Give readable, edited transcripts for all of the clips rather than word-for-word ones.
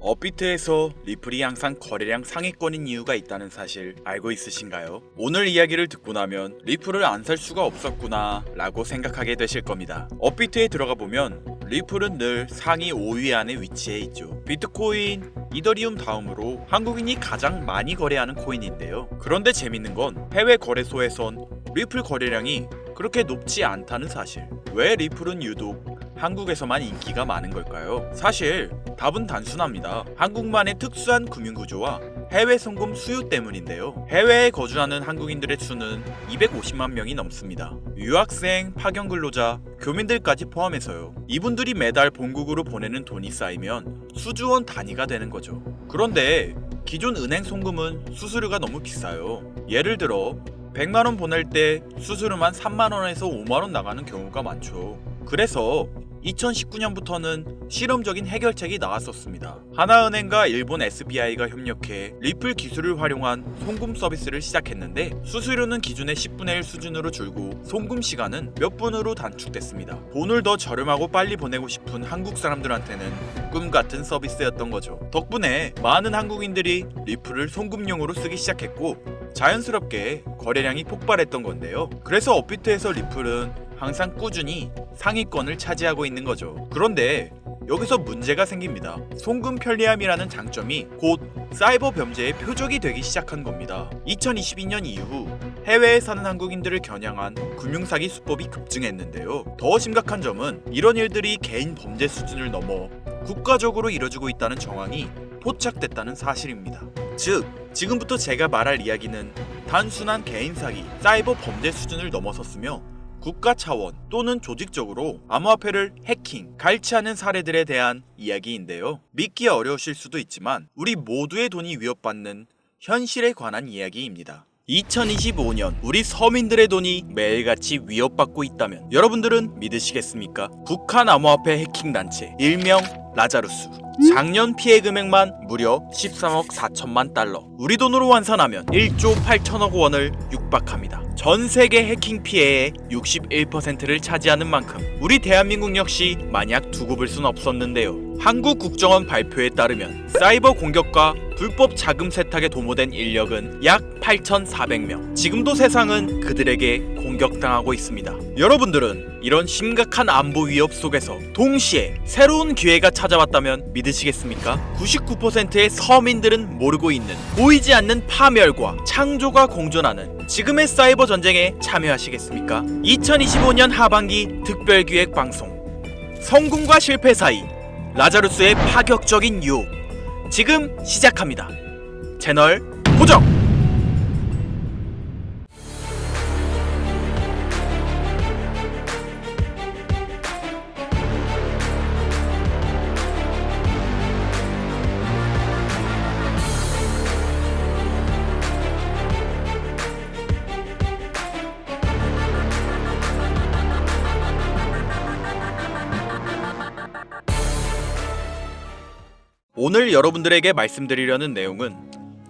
업비트에서 리플이 항상 거래량 상위권인 이유가 있다는 사실 알고 있으신가요? 오늘 이야기를 듣고 나면 리플을 안 살 수가 없었구나 라고 생각하게 되실 겁니다. 업비트에 들어가 보면 리플은 늘 상위 5위 안에 위치해 있죠. 비트코인, 이더리움 다음으로 한국인이 가장 많이 거래하는 코인인데요. 그런데 재밌는 건 해외 거래소에선 리플 거래량이 그렇게 높지 않다는 사실. 왜 리플은 유독 한국에서만 인기가 많은 걸까요? 사실 답은 단순합니다. 한국만의 특수한 금융구조와 해외 송금 수요 때문인데요. 해외에 거주하는 한국인들의 수는 250만 명이 넘습니다. 유학생, 파견 근로자, 교민들까지 포함해서요. 이분들이 매달 본국으로 보내는 돈이 쌓이면 수조원 단위가 되는 거죠. 그런데 기존 은행 송금은 수수료가 너무 비싸요. 예를 들어 100만원 보낼 때 수수료만 3만원에서 5만원 나가는 경우가 많죠. 그래서 2019년부터는 실험적인 해결책이 나왔었습니다. 하나은행과 일본 SBI가 협력해 리플 기술을 활용한 송금 서비스를 시작했는데 수수료는 기존의 10분의 1 수준으로 줄고 송금 시간은 몇 분으로 단축됐습니다. 돈을 더 저렴하고 빨리 보내고 싶은 한국 사람들한테는 꿈같은 서비스였던 거죠. 덕분에 많은 한국인들이 리플을 송금용으로 쓰기 시작했고 자연스럽게 거래량이 폭발했던 건데요. 그래서 업비트에서 리플은 항상 꾸준히 상위권을 차지하고 있는 거죠. 그런데 여기서 문제가 생깁니다. 송금 편리함이라는 장점이 곧 사이버 범죄의 표적이 되기 시작한 겁니다. 2022년 이후 해외에 사는 한국인들을 겨냥한 금융사기 수법이 급증했는데요. 더 심각한 점은 이런 일들이 개인 범죄 수준을 넘어 국가적으로 이뤄지고 있다는 정황이 포착됐다는 사실입니다. 즉, 지금부터 제가 말할 이야기는 단순한 개인 사기, 사이버 범죄 수준을 넘어섰으며 국가 차원 또는 조직적으로 암호화폐를 해킹, 갈취하는 사례들에 대한 이야기인데요. 믿기 어려우실 수도 있지만 우리 모두의 돈이 위협받는 현실에 관한 이야기입니다. 2025년 우리 서민들의 돈이 매일같이 위협받고 있다면 여러분들은 믿으시겠습니까? 북한 암호화폐 해킹 단체 일명 라자루스, 작년 피해 금액만 무려 13억 4천만 달러, 우리 돈으로 환산하면 1조 8천억 원을 육박합니다. 전 세계 해킹 피해의 61%를 차지하는 만큼 우리 대한민국 역시 마냥 두고 볼 순 없었는데요. 한국 국정원 발표에 따르면 사이버 공격과 불법 자금 세탁에 도모된 인력은 약 8,400명. 지금도 세상은 그들에게 공격당하고 있습니다. 여러분들은 이런 심각한 안보 위협 속에서 동시에 새로운 기회가 찾아왔다면 믿으시겠습니까? 99%의 서민들은 모르고 있는 보이지 않는 파멸과 창조가 공존하는 지금의 사이버 전쟁에 참여하시겠습니까? 2025년 하반기 특별기획 방송 성공과 실패 사이 라자루스의 파격적인 유혹 지금 시작합니다. 채널 고정! 오늘 여러분들에게 말씀드리려는 내용은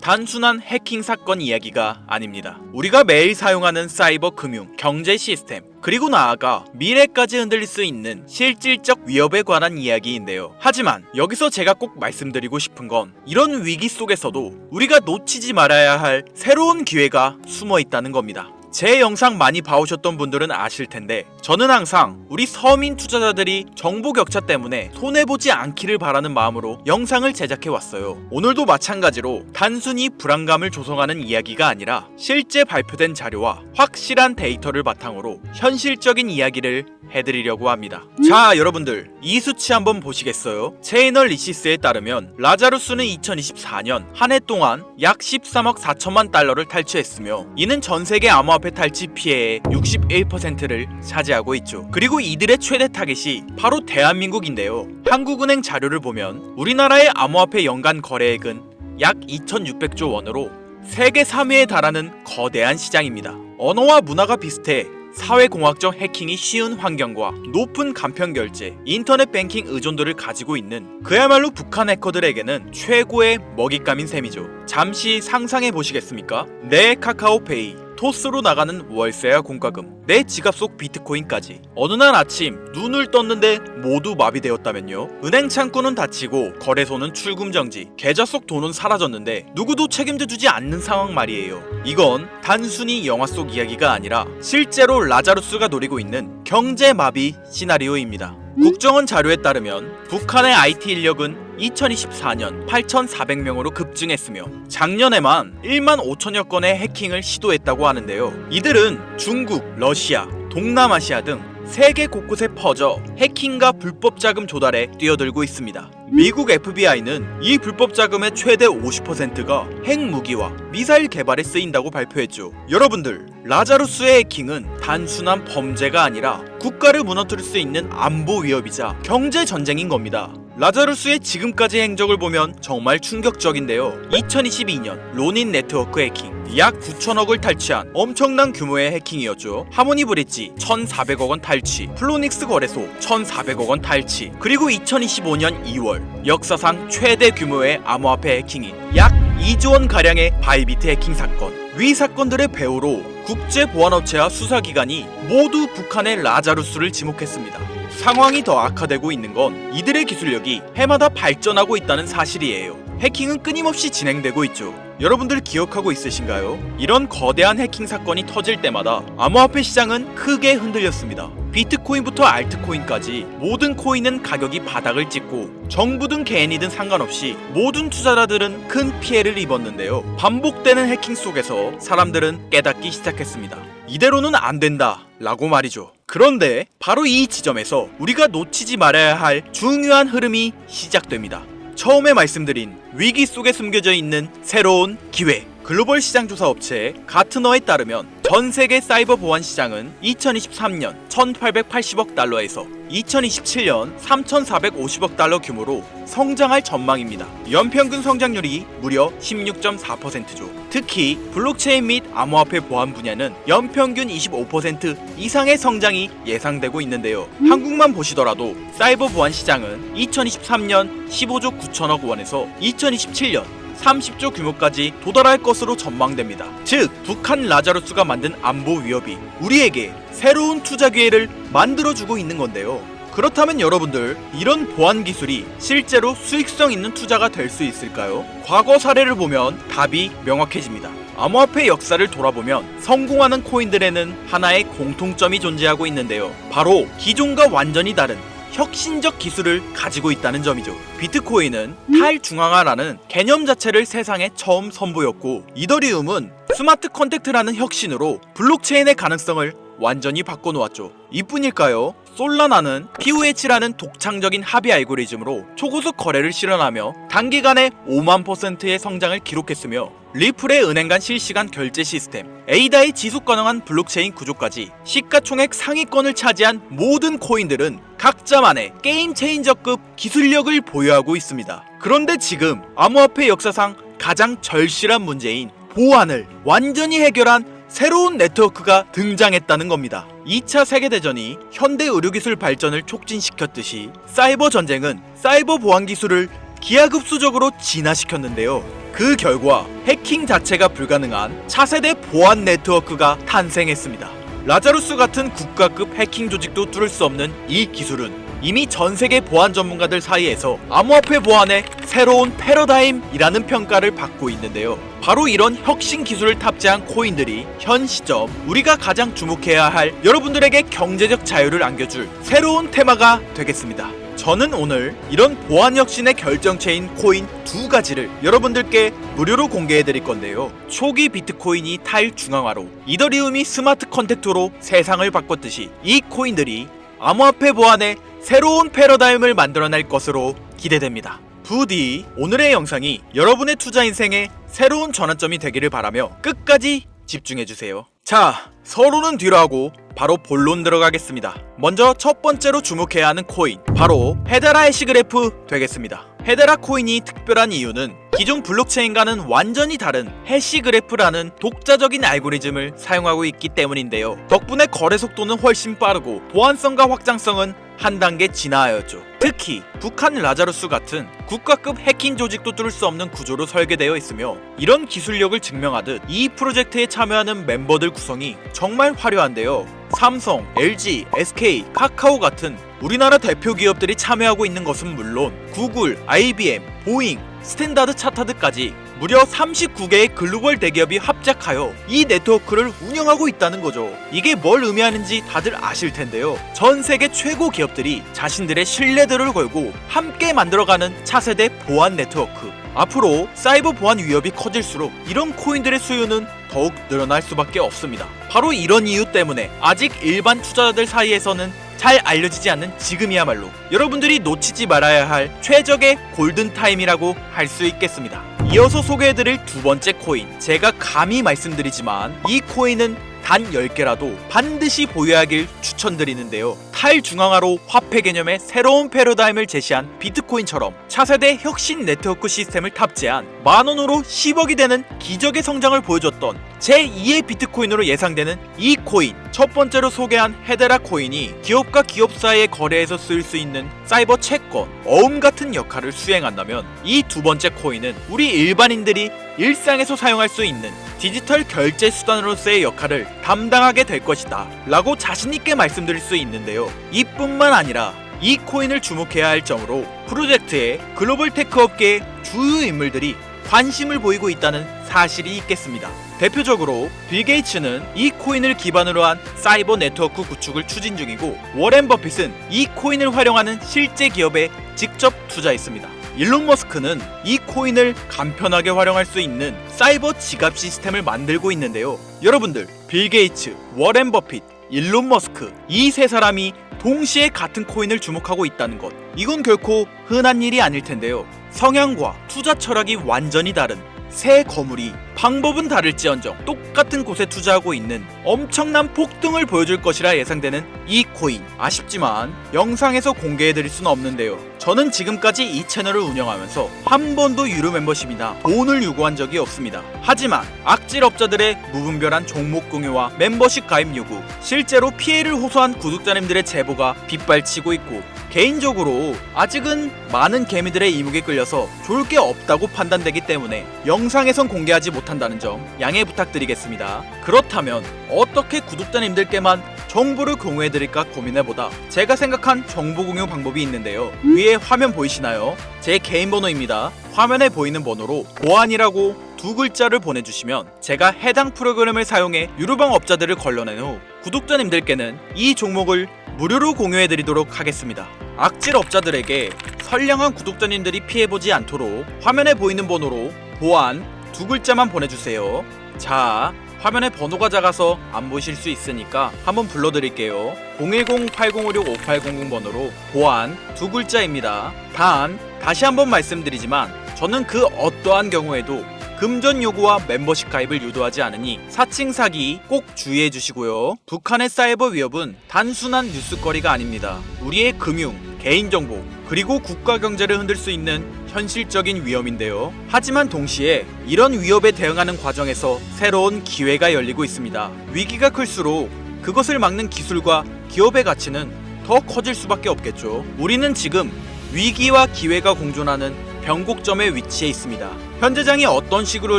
단순한 해킹 사건 이야기가 아닙니다. 우리가 매일 사용하는 사이버 금융, 경제 시스템, 그리고 나아가 미래까지 흔들릴 수 있는 실질적 위협에 관한 이야기인데요. 하지만 여기서 제가 꼭 말씀드리고 싶은 건 이런 위기 속에서도 우리가 놓치지 말아야 할 새로운 기회가 숨어 있다는 겁니다. 제 영상 많이 봐오셨던 분들은 아실 텐데 저는 항상 우리 서민 투자자들이 정보 격차 때문에 손해보지 않기를 바라는 마음으로 영상을 제작해왔어요. 오늘도 마찬가지로 단순히 불안감을 조성하는 이야기가 아니라 실제 발표된 자료와 확실한 데이터를 바탕으로 현실적인 이야기를 해드리려고 합니다. 자, 여러분들 이 수치 한번 보시겠어요? 체이널리시스에 따르면 라자루스는 2024년 한 해 동안 약 13억 4천만 달러를 탈취했으며 이는 전세계 암호화폐 탈취 피해의 61%를 차지하고 있죠. 그리고 이들의 최대 타겟이 바로 대한민국인데요. 한국은행 자료를 보면 우리나라의 암호화폐 연간 거래액은 약 2,600조 원으로 세계 3위에 달하는 거대한 시장입니다. 언어와 문화가 비슷해 사회공학적 해킹이 쉬운 환경과 높은 간편 결제, 인터넷 뱅킹 의존도를 가지고 있는 그야말로 북한 해커들에게는 최고의 먹잇감인 셈이죠. 잠시 상상해 보시겠습니까? 내 카카오페이, 토스로 나가는 월세와 공과금, 내 지갑 속 비트코인까지. 어느 날 아침 눈을 떴는데 모두 마비되었다면요. 은행 창구는 닫히고 거래소는 출금 정지, 계좌 속 돈은 사라졌는데 누구도 책임져주지 않는 상황 말이에요. 이건 단순히 영화 속 이야기가 아니라 실제로 라자루스가 노리고 있는 경제 마비 시나리오입니다. 국정원 자료에 따르면 북한의 IT 인력은 2024년 8,400명으로 급증했으며 작년에만 1만 5천여 건의 해킹을 시도했다고 하는데요. 이들은 중국, 러시아, 동남아시아 등 세계 곳곳에 퍼져 해킹과 불법 자금 조달에 뛰어들고 있습니다. 미국 FBI는 이 불법 자금의 최대 50%가 핵무기와 미사일 개발에 쓰인다고 발표했죠. 여러분들, 라자루스의 해킹은 단순한 범죄가 아니라 국가를 무너뜨릴 수 있는 안보 위협이자 경제 전쟁인 겁니다. 라자루스의 지금까지 행적을 보면 정말 충격적인데요. 2022년 로닌 네트워크 해킹, 약 9천억을 탈취한 엄청난 규모의 해킹이었죠. 하모니 브릿지 1,400억 원 탈취, 플로닉스 거래소 1,400억 원 탈취, 그리고 2025년 2월 역사상 최대 규모의 암호화폐 해킹인 약 2조 원 가량의 바이비트 해킹 사건. 위 사건들의 배후로 국제보안업체와 수사기관이 모두 북한의 라자루스를 지목했습니다. 상황이 더 악화되고 있는 건 이들의 기술력이 해마다 발전하고 있다는 사실이에요. 해킹은 끊임없이 진행되고 있죠. 여러분들 기억하고 있으신가요? 이런 거대한 해킹 사건이 터질 때마다 암호화폐 시장은 크게 흔들렸습니다. 비트코인부터 알트코인까지 모든 코인은 가격이 바닥을 찍고 정부든 개인이든 상관없이 모든 투자자들은 큰 피해를 입었는데요. 반복되는 해킹 속에서 사람들은 깨닫기 시작했습니다. 이대로는 안 된다 라고 말이죠. 그런데 바로 이 지점에서 우리가 놓치지 말아야 할 중요한 흐름이 시작됩니다. 처음에 말씀드린 위기 속에 숨겨져 있는 새로운 기회. 글로벌 시장 조사 업체 가트너에 따르면 전 세계 사이버 보안 시장은 2023년 1,880억 달러에서 2027년 3,450억 달러 규모로 성장할 전망입니다. 연평균 성장률이 무려 16.4%죠. 특히 블록체인 및 암호화폐 보안 분야는 연평균 25% 이상의 성장이 예상되고 있는데요. 한국만 보시더라도 사이버 보안 시장은 2023년 15조 9천억 원에서 2027년 30조 규모까지 도달할 것으로 전망됩니다. 즉, 북한 라자루스가 만든 안보 위협이 우리에게 새로운 투자 기회를 만들어주고 있는 건데요. 그렇다면 여러분들, 이런 보안 기술이 실제로 수익성 있는 투자가 될 수 있을까요? 과거 사례를 보면 답이 명확해집니다. 암호화폐 역사를 돌아보면 성공하는 코인들에는 하나의 공통점이 존재하고 있는데요. 바로 기존과 완전히 다른 혁신적 기술을 가지고 있다는 점이죠. 비트코인은 탈중앙화라는 개념 자체를 세상에 처음 선보였고, 이더리움은 스마트 컨택트라는 혁신으로 블록체인의 가능성을 완전히 바꿔놓았죠. 이뿐일까요? 솔라나는 POH라는 독창적인 합의 알고리즘으로 초고속 거래를 실현하며 단기간에 5만%의 성장을 기록했으며, 리플의 은행 간 실시간 결제 시스템, 에이다의 지속 가능한 블록체인 구조까지 시가총액 상위권을 차지한 모든 코인들은 각자만의 게임 체인저급 기술력을 보유하고 있습니다. 그런데 지금 암호화폐 역사상 가장 절실한 문제인 보안을 완전히 해결한 새로운 네트워크가 등장했다는 겁니다. 2차 세계대전이 현대 의료기술 발전을 촉진시켰듯이 사이버 전쟁은 사이버 보안 기술을 기하급수적으로 진화시켰는데요. 그 결과 해킹 자체가 불가능한 차세대 보안 네트워크가 탄생했습니다. 라자루스 같은 국가급 해킹 조직도 뚫을 수 없는 이 기술은 이미 전 세계 보안 전문가들 사이에서 암호화폐 보안의 새로운 패러다임이라는 평가를 받고 있는데요. 바로 이런 혁신 기술을 탑재한 코인들이 현 시점 우리가 가장 주목해야 할 여러분들에게 경제적 자유를 안겨줄 새로운 테마가 되겠습니다. 저는 오늘 이런 보안 혁신의 결정체인 코인 두 가지를 여러분들께 무료로 공개해 드릴 건데요. 초기 비트코인이 탈중앙화로, 이더리움이 스마트 컨택트로 세상을 바꿨듯이 이 코인들이 암호화폐 보안의 새로운 패러다임을 만들어낼 것으로 기대됩니다. 부디 오늘의 영상이 여러분의 투자 인생에 새로운 전환점이 되기를 바라며 끝까지 집중해주세요. 자, 서론은 뒤로 하고 바로 본론 들어가겠습니다. 먼저 첫 번째로 주목해야 하는 코인, 바로 헤데라 해시그래프 되겠습니다. 헤데라 코인이 특별한 이유는 기존 블록체인과는 완전히 다른 해시그래프라는 독자적인 알고리즘을 사용하고 있기 때문인데요. 덕분에 거래 속도는 훨씬 빠르고 보안성과 확장성은 한 단계 진화하였죠. 특히 북한 라자루스 같은 국가급 해킹 조직도 뚫을 수 없는 구조로 설계되어 있으며, 이런 기술력을 증명하듯 이 프로젝트에 참여하는 멤버들 구성이 정말 화려한데요. 삼성, LG, SK, 카카오 같은 우리나라 대표 기업들이 참여하고 있는 것은 물론 구글, IBM, 보잉, 스탠다드 차타드까지 무려 39개의 글로벌 대기업이 합작하여 이 네트워크를 운영하고 있다는 거죠. 이게 뭘 의미하는지 다들 아실 텐데요. 전 세계 최고 기업들이 자신들의 신뢰도를 걸고 함께 만들어가는 차세대 보안 네트워크. 앞으로 사이버 보안 위협이 커질수록 이런 코인들의 수요는 더욱 늘어날 수밖에 없습니다. 바로 이런 이유 때문에 아직 일반 투자자들 사이에서는 잘 알려지지 않는 지금이야말로 여러분들이 놓치지 말아야 할 최적의 골든타임이라고 할 수 있겠습니다. 이어서 소개해드릴 두 번째 코인, 제가 감히 말씀드리지만 이 코인은 단 10개라도 반드시 보유하길 추천드리는데요. 탈중앙화로 화폐 개념의 새로운 패러다임을 제시한 비트코인처럼 차세대 혁신 네트워크 시스템을 탑재한 만원으로 10억이 되는 기적의 성장을 보여줬던 제2의 비트코인으로 예상되는 이 코인. 첫 번째로 소개한 헤데라 코인이 기업과 기업 사이의 거래에서 쓰일 수 있는 사이버 채권, 어음 같은 역할을 수행한다면 이 두 번째 코인은 우리 일반인들이 일상에서 사용할 수 있는 디지털 결제 수단으로서의 역할을 담당하게 될 것이다 라고 자신있게 말씀드릴 수 있는데요. 이뿐만 아니라 이 코인을 주목해야 할 점으로 프로젝트에 글로벌 테크 업계의 주요 인물들이 관심을 보이고 있다는 사실이 있겠습니다. 대표적으로 빌 게이츠는 이 코인을 기반으로 한 사이버 네트워크 구축을 추진 중이고, 워렌 버핏은 이 코인을 활용하는 실제 기업에 직접 투자했습니다. 일론 머스크는 이 코인을 간편하게 활용할 수 있는 사이버 지갑 시스템을 만들고 있는데요. 여러분들, 빌 게이츠, 워렌 버핏, 일론 머스크, 이 세 사람이 동시에 같은 코인을 주목하고 있다는 것, 이건 결코 흔한 일이 아닐 텐데요. 성향과 투자 철학이 완전히 다른 새 거물이 방법은 다를지언정 똑같은 곳에 투자하고 있는 엄청난 폭등을 보여줄 것이라 예상되는 이 코인. 아쉽지만 영상에서 공개해드릴 수는 없는데요. 저는 지금까지 이 채널을 운영하면서 한 번도 유료 멤버십이나 돈을 요구한 적이 없습니다. 하지만 악질업자들의 무분별한 종목 공유와 멤버십 가입 요구, 실제로 피해를 호소한 구독자님들의 제보가 빗발치고 있고, 개인적으로 아직은 많은 개미들의 이목에 끌려서 좋을 게 없다고 판단되기 때문에 영상에선 공개하지 못한다는 점 양해 부탁드리겠습니다. 그렇다면 어떻게 구독자님들께만 정보를 공유해드릴까 고민해보다 제가 생각한 정보 공유 방법이 있는데요. 위에 화면 보이시나요? 제 개인 번호입니다. 화면에 보이는 번호로 보안이라고 두 글자를 보내주시면 제가 해당 프로그램을 사용해 유료방 업자들을 걸러낸 후 구독자님들께는 이 종목을 무료로 공유해드리도록 하겠습니다. 악질 업자들에게 선량한 구독자님들이 피해보지 않도록 화면에 보이는 번호로 보안 두 글자만 보내주세요. 자, 화면에 번호가 작아서 안 보실 수 있으니까 한번 불러드릴게요. 010-8056-5800 번호로 보안 두 글자입니다. 단, 다시 한번 말씀드리지만 저는 그 어떠한 경우에도 금전 요구와 멤버십 가입을 유도하지 않으니 사칭 사기 꼭 주의해 주시고요. 북한의 사이버 위협은 단순한 뉴스거리가 아닙니다. 우리의 금융, 개인정보, 그리고 국가 경제를 흔들 수 있는 현실적인 위험인데요. 하지만 동시에 이런 위협에 대응하는 과정에서 새로운 기회가 열리고 있습니다. 위기가 클수록 그것을 막는 기술과 기업의 가치는 더 커질 수밖에 없겠죠. 우리는 지금 위기와 기회가 공존하는 변곡점에 위치해 있습니다. 현재장이 어떤 식으로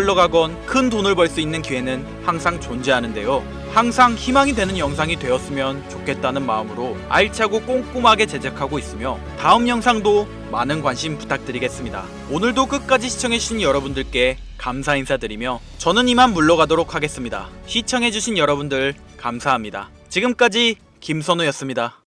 흘러가건 큰 돈을 벌 수 있는 기회는 항상 존재하는데요. 항상 희망이 되는 영상이 되었으면 좋겠다는 마음으로 알차고 꼼꼼하게 제작하고 있으며 다음 영상도 많은 관심 부탁드리겠습니다. 오늘도 끝까지 시청해주신 여러분들께 감사 인사드리며 저는 이만 물러가도록 하겠습니다. 시청해주신 여러분들 감사합니다. 지금까지 김선우였습니다.